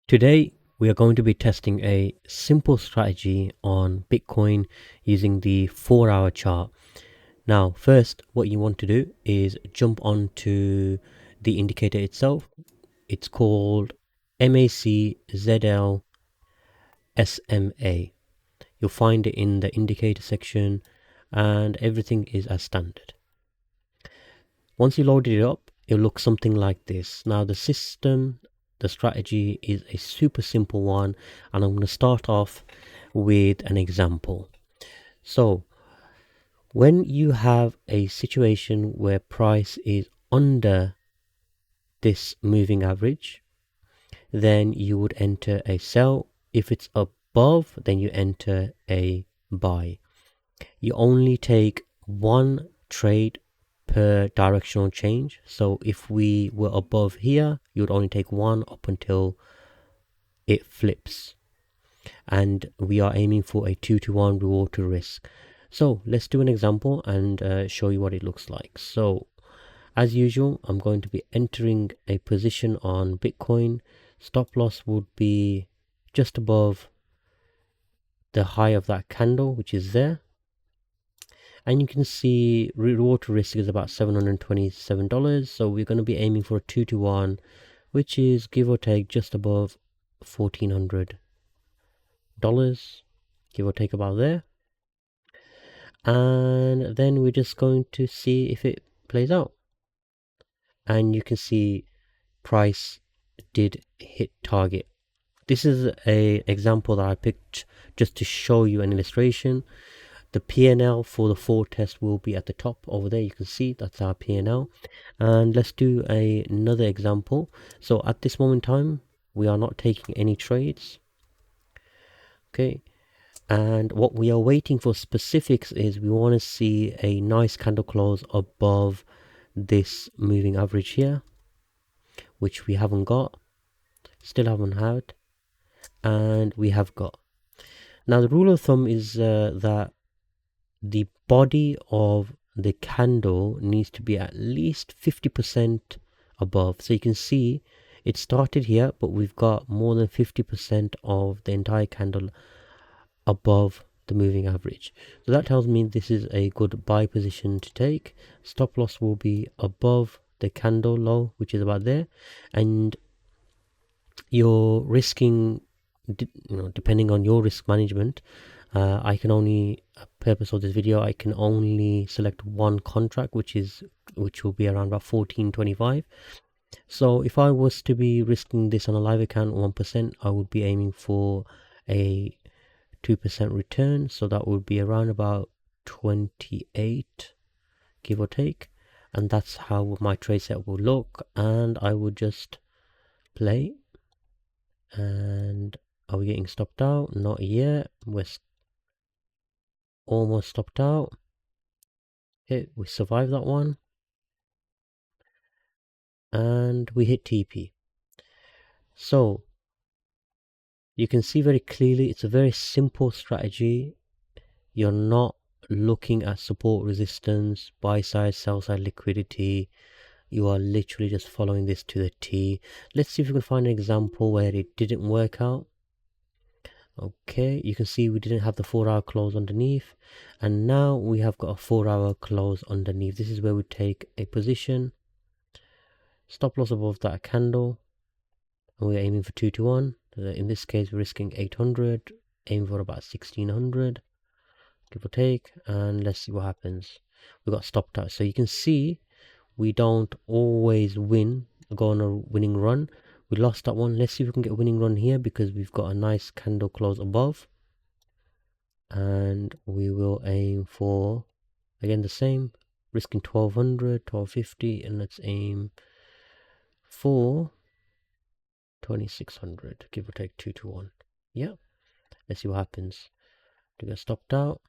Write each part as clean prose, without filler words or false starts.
Today, we are going to be testing a simple strategy on Bitcoin using the 4-hour chart. Now, first, what you want to do is jump onto the indicator itself. It's called MACZLSMA. You'll find it in the indicator section and everything is as standard. Once you loaded it up, it'll look something like this. Now, the strategy is a super simple one, and I'm going to start off with an example. So when you have a situation where price is under this moving average, then you would enter a sell. If it's above, then you enter a buy. You only take one trade per directional change. So if we were above here, you would only take one up until it flips. And we are aiming for a 2-to-1 reward to risk. So let's do an example and show you what it looks like. So as usual, I'm going to be entering a position on Bitcoin. Stop loss would be just above the high of that candle, which is there. And you can see reward to risk is about $727. So we're going to be aiming for a 2-to-1, which is give or take just above $1,400, give or take about there. And then we're just going to see if it plays out. And you can see price did hit target. This is a example that I picked just to show you an illustration. The P&L for the forward test will be at the top over there. You can see that's our P&L. And let's do another example. So at this moment in time, we are not taking any trades. Okay. And what we are waiting for specifics is we want to see a nice candle close above this moving average here, which we haven't got, still haven't had, and we have got. Now the rule of thumb is that the body of the candle needs to be at least 50% above. So you can see it started here, but we've got more than 50% of the entire candle above the moving average. So that tells me this is a good buy position to take. Stop loss will be above the candle low, which is about there, and you're risking, depending on your risk management. I can only, purpose of this video, I can only select one contract, which will be around about 14.25. So if I was to be risking this on a live account 1%, I would be aiming for a 2% return. So that would be around about 28, give or take. And that's how my trade set will look. And I would just play. And are we getting stopped out? Not yet. We're almost stopped out. Okay, we survived that one. And we hit TP. So you can see very clearly it's a very simple strategy. You're not looking at support, resistance, buy side, sell side, liquidity. You are literally just following this to the T. Let's see if we can find an example where it didn't work out. Okay, you can see we didn't have the 4-hour close underneath, and now we have got a 4-hour close underneath. This is where we take a position, stop loss above that candle, and we're aiming for 2-to-1. In this case, we're risking 800, aim for about 1600, give or take, and let's see what happens. We got stopped out. So you can see we don't always go on a winning run. We lost that one. Let's see if we can get a winning run here, because we've got a nice candle close above. And we will aim for, again, the same, risking 1200, 1250, and let's aim for 2600, give or take 2-to-1. Yeah, let's see what happens. To get stopped out.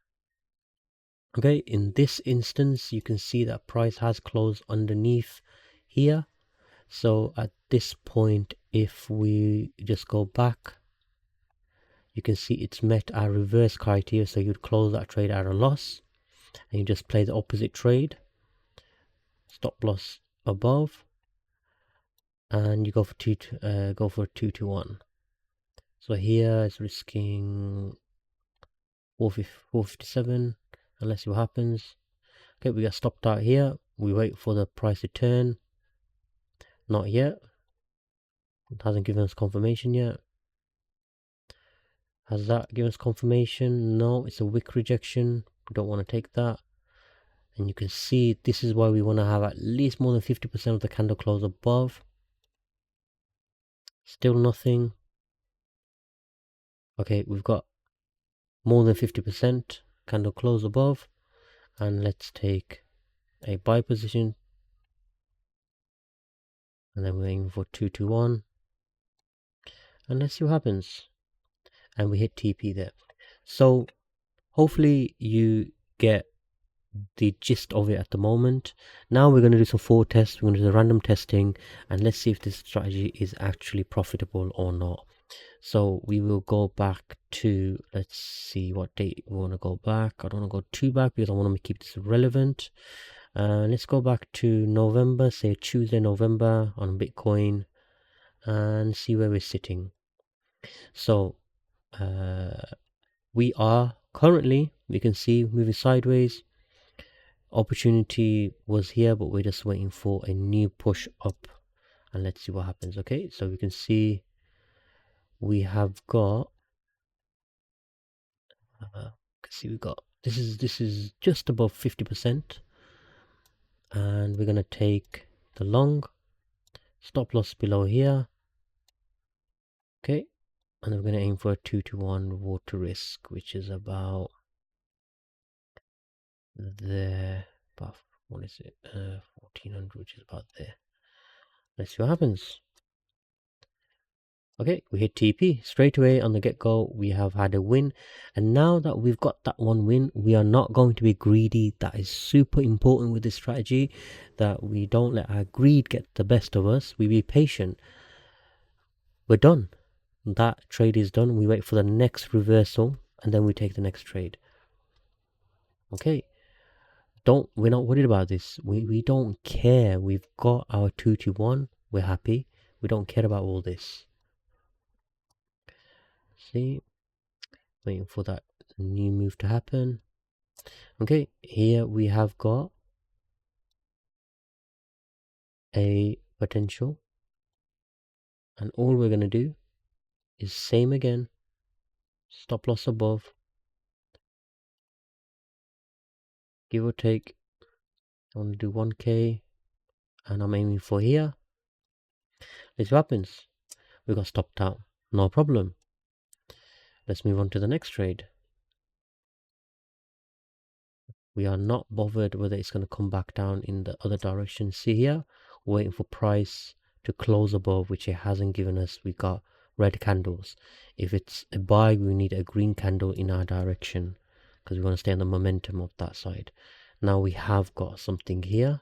Okay, in this instance, you can see that price has closed underneath here. So at this point, if we just go back, you can see it's met our reverse criteria. So you'd close that trade at a loss, and you just play the opposite trade, stop loss above, and you go for a 2-to-1. So here it's risking 457, and let's see what happens. Okay, we got stopped out here. We wait for the price to turn. Not yet. It hasn't given us confirmation yet. Has that given us confirmation? No, it's a wick rejection. We don't want to take that. And you can see this is why we want to have at least more than 50% of the candle close above. Still nothing. Okay, we've got more than 50% candle close above. And let's take a buy position. And then we're aiming for 221. And let's see what happens. And we hit TP there. So hopefully you get the gist of it at the moment. Now we're going to do some forward tests. We're going to do the random testing, and let's see if this strategy is actually profitable or not. So we will go back to, let's see what date we want to go back. I don't want to go too back because I want to keep this relevant. Let's go back to November, say Tuesday, November on Bitcoin, and see where we're sitting. So we are currently, we can see, moving sideways. Opportunity was here, but we're just waiting for a new push up, and let's see what happens. Okay, so we can see we have got we've got this is just above 50%, and we're gonna take the long stop loss below here. Okay, and then we're gonna aim for a 2-to-1 reward to risk, which is about there, about, what is it, 1400, which is about there. Let's see what happens. Okay, we hit TP straight away on the get-go. We have had a win, and now that we've got that one win, we are not going to be greedy. That is super important with this strategy, that we don't let our greed get the best of us. We be patient. We're done. That trade is done. We wait for the next reversal, and then we take the next trade. Okay, we're not worried about this. We don't care. We've got our 2-to-1. We're happy. We don't care about all this. See, waiting for that new move to happen. Okay, here we have got a potential, and all we're going to do is same again, stop loss above, give or take. I want to do 1k, and I'm aiming for here. This happens. We got stopped out, no problem. Let's move on to the next trade. We are not bothered whether it's going to come back down in the other direction. See here, waiting for price to close above, which it hasn't given us. We got red candles. If it's a buy, we need a green candle in our direction, because we want to stay on the momentum of that side. Now we have got something here.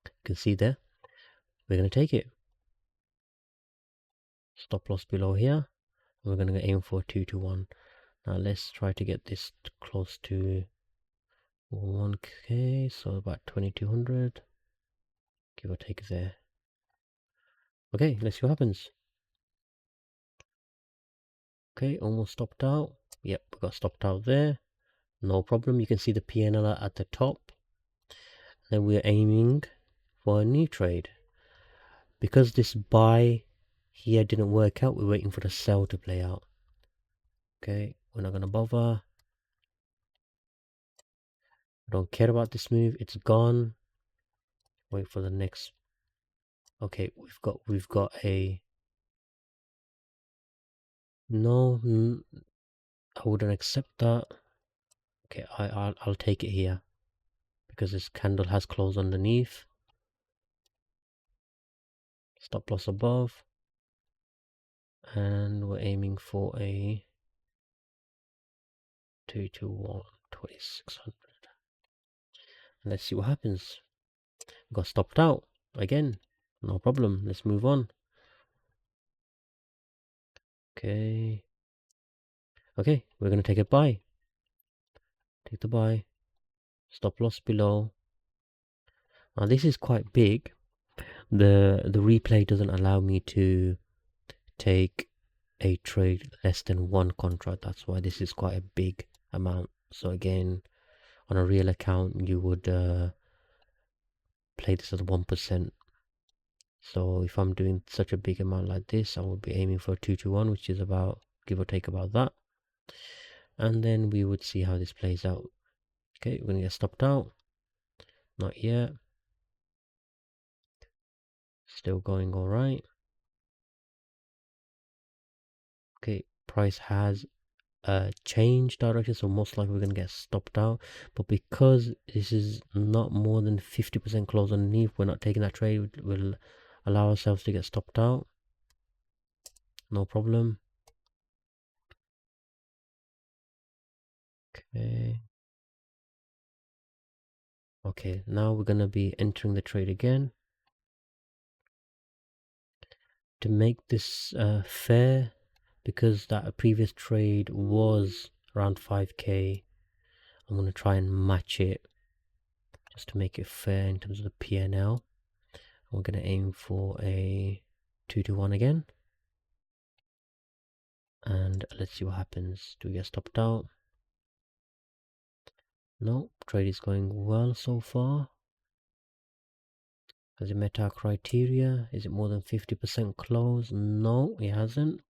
You can see there. We're going to take it. Stop loss below here. We're going to aim for 2-to-1. Now let's try to get this close to 1k, so about 2200, give or take there. Okay, let's see what happens. Okay, almost stopped out. Yep, we got stopped out there. No problem. You can see the PNL at the top. Then we're aiming for a new trade. Because this buy here didn't work out, we're waiting for the sell to play out. Okay, we're not gonna bother. I don't care about this move. It's gone. Wait for the next. Okay, we've got a. No, I wouldn't accept that. Okay, I'll take it here, because this candle has closed underneath. Stop loss above, and we're aiming for a 2-to-1 2600. Let's see what happens. Got stopped out again. No problem. Let's move on. Okay, we're gonna take a buy. Take the buy. Stop loss below. Now this is quite big. The replay doesn't allow me to take a trade less than one contract. That's why this is quite a big amount. So again, on a real account, you would play this at 1%. So if I'm doing such a big amount like this, I will be aiming for 2 to 1, which is about, give or take about that. And then we would see how this plays out. Okay, we're gonna get stopped out. Not yet. Still going all right. Okay, price has change direction, so most likely we're going to get stopped out. But because this is not more than 50% close underneath, we're not taking that trade. We'll allow ourselves to get stopped out, no problem. Okay, now we're going to be entering the trade again. To make this fair, because that previous trade was around 5k, I'm going to try and match it just to make it fair in terms of the P&L. We're going to aim for a 2 to 1 again. And let's see what happens. Do we get stopped out? No, trade is going well so far. Has it met our criteria? Is it more than 50% close? No, it hasn't.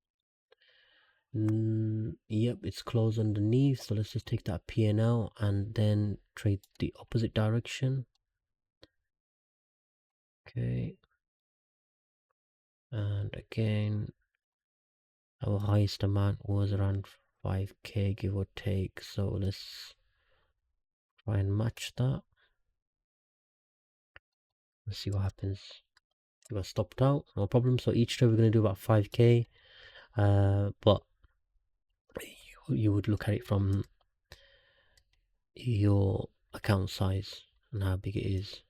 Yep, it's closed underneath. So let's just take that P&L and then trade the opposite direction. Okay. And again, our highest amount was around 5k, give or take. So let's try and match that. Let's see what happens. We got stopped out, no problem. So each trade we're going to do about 5k. But you would look at it from your account size and how big it is.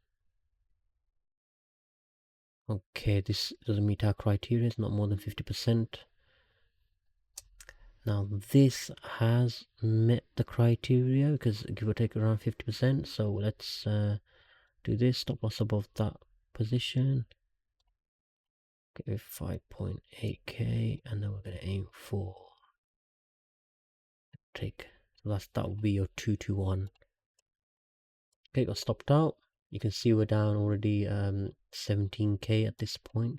Okay, this doesn't meet our criteria. It's not more than 50%. Now this has met the criteria because give or take around 50%. So let's do this. Stop loss above that position. Okay, 5.8k, and then we're going to aim for take. So that will be your 2 to 1. Okay, got stopped out. You can see we're down already 17k at this point.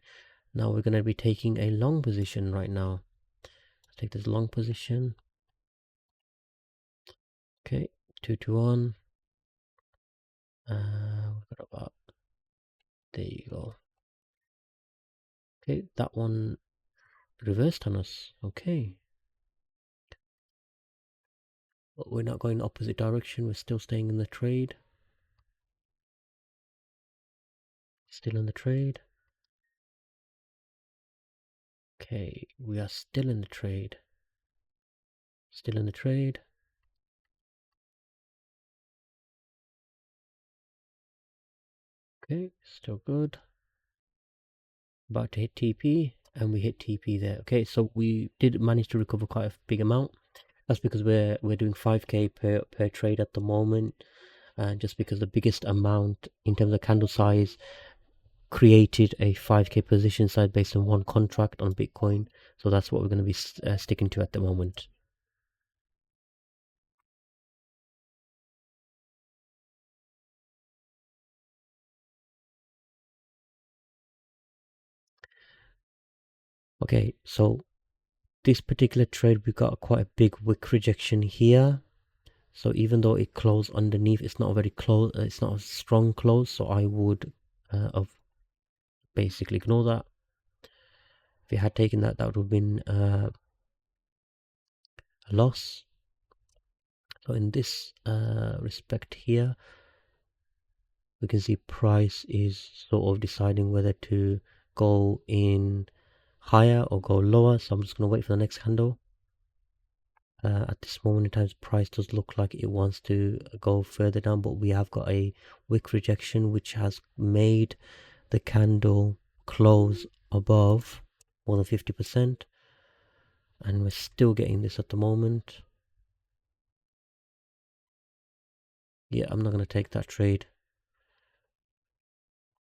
Now we're going to be taking a long position right now. Let's take this long position. Okay, 2 to 1. We've got about, there you go. Okay, that one reversed on us. Okay. But we're not going the opposite direction. We're still staying in the trade. Still in the trade. Okay, we are still in the trade. Still in the trade. Okay, still good. About to hit TP, and we hit TP there. Okay, so we did manage to recover quite a big amount. That's because we're doing 5k per trade at the moment, and just because the biggest amount in terms of candle size created a 5k position size based on one contract on Bitcoin. So that's what we're going to be sticking to at the moment. Okay, so this particular trade, we got quite a big wick rejection here. So even though it closed underneath, it's not a very close, it's not a strong close. So I would basically ignore that. If it had taken that, that would have been a loss. So in this respect here, we can see price is sort of deciding whether to go in higher or go lower. So I'm just going to wait for the next candle. At this moment in time, price does look like it wants to go further down, but we have got a wick rejection which has made the candle close above more than 50%, and we're still getting this at the moment. Yeah, I'm not going to take that trade.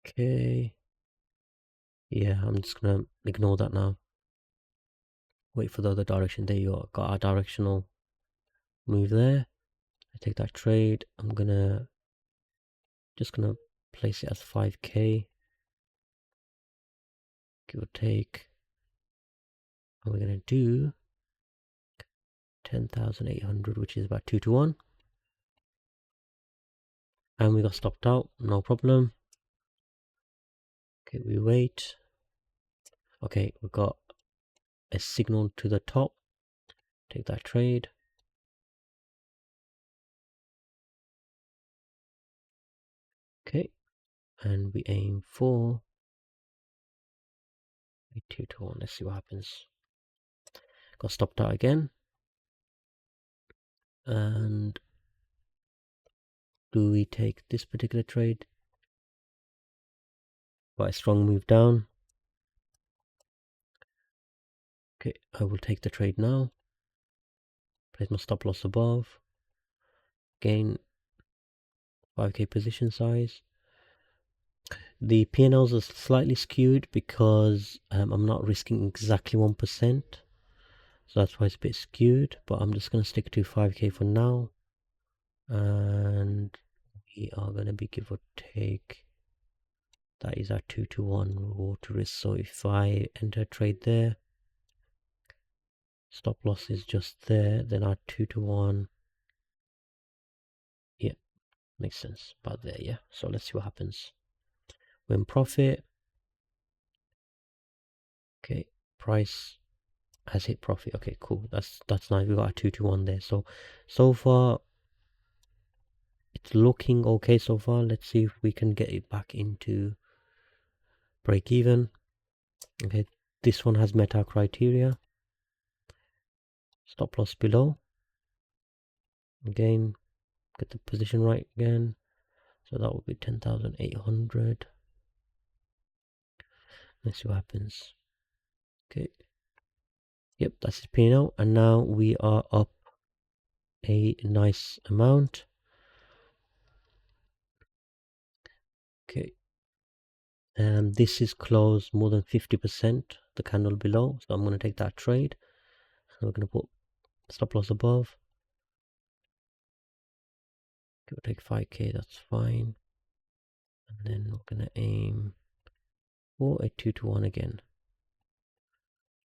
Okay, yeah, I'm just going to ignore that now. wait for the other direction. There you go. Got our directional move there. I take that trade. I'm just gonna place it as 5k, give or take. And we're gonna do 10,800, which is about 2 to 1. And we got stopped out, no problem. Okay, we wait. Okay, we got a signal to the top. Take that trade. Okay, and we aim for a 2 to 1. Let's see what happens. Got stopped out again. And do we take this particular trade? Quite a strong move down. Okay, I will take the trade now. Place my stop loss above. Gain 5k position size. The P&Ls are slightly skewed because I'm not risking exactly 1%. So that's why it's a bit skewed. But I'm just going to stick to 5k for now. And we are going to be give or take. That is our 2 to 1 reward to risk. So if I enter a trade there, stop loss is just there, then our 2 to 1. Yeah, makes sense. About there, yeah. So let's see what happens. We're in profit. Okay, price has hit profit. Okay, cool. That's nice. We got a 2 to 1 there. So far it's looking okay so far. Let's see if we can get it back into break even. Okay, this one has met our criteria. Stop loss below. Again, get the position right again. So that would be 10,800. Let's see what happens. Okay. Yep, that's his P&L. And now we are up a nice amount. Okay. And this is closed more than 50%, the candle below. So I'm going to take that trade. And we're going to put stop loss above. Give or take 5k, that's fine. And then we're going to aim for a 2 to 1 again.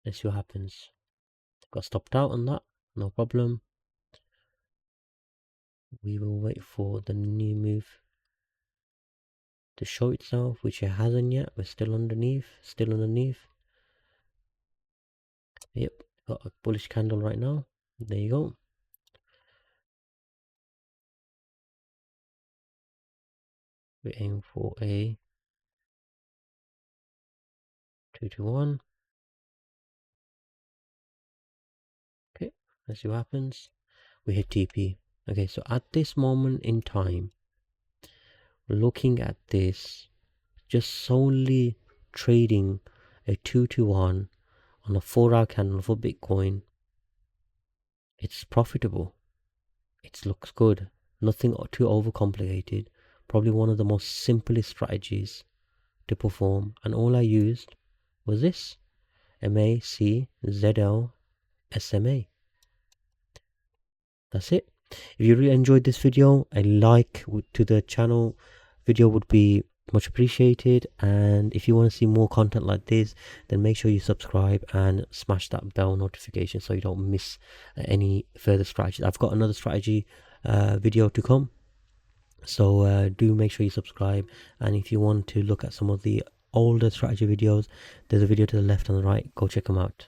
Let's see what happens. Got stopped out on that, no problem. We will wait for the new move to show itself, which it hasn't yet. We're still underneath. Yep, got a bullish candle right now. There you go. We aim for a 2 to 1. Okay, let's see what happens. We hit TP. Okay, so at this moment in time, looking at this, just solely trading a 2 to 1 on a 4-hour candle for Bitcoin, it's profitable. It looks good. Nothing too overcomplicated. Probably one of the most simplest strategies to perform. And all I used was this. MACZLSMA. That's it. If you really enjoyed this video, a like to the channel video would be much appreciated. And if you want to see more content like this, then make sure you subscribe and smash that bell notification so you don't miss any further strategies. I've got another strategy video to come, so do make sure you subscribe. And if you want to look at some of the older strategy videos, there's a video to the left and the right. Go check them out.